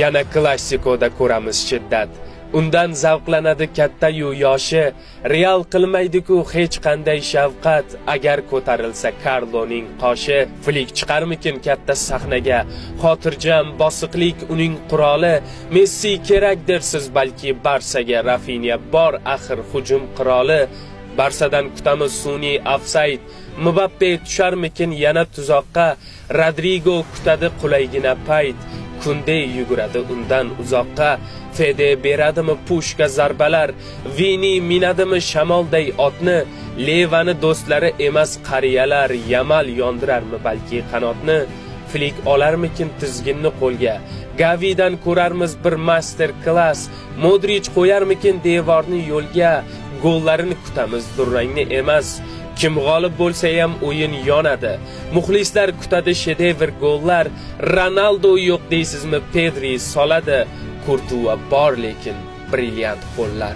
Yana klassikoda ko'ramiz shiddat. Undan zavqlanadi katta-yu yoshi, real qilmaydi-ku hech qanday shafqat. Agar ko'tarilsa Karloning qoshi, Flik chiqarmikin katta sahnaga. Xotirjam bosiqlik uning quroli. Messi kerakdir siz balki Barsaga, Rafinha bor axir hujum qiroli. Barsadan kutamiz sun'iy ofsayd. Mbappe tusharmikin yana tuzoqqa. Rodrigo kutadi qulaygina payt. Kunde yuguradi undan uzoqqa. Fede beradimi pushka zarbalar, Vini minadimi shamolday otni, Levani do'stlari emas qariyalar, Yamal yondirarmi balki qanotni, Flik olarmikin tizginni qo'lga, Gavidan ko'rarmiz bir master class, Modric qo'yarmikin devorni yo'lga, gollarini kutamiz durrangni emas. Kim g'olib bo'lsa ham o'yin yonadi. Muxlislar kutadi shedevr gollar. Ronaldo yo'q deysizmi, Pedri soladi. Kurtuva bor lekin brilliant qo'llar.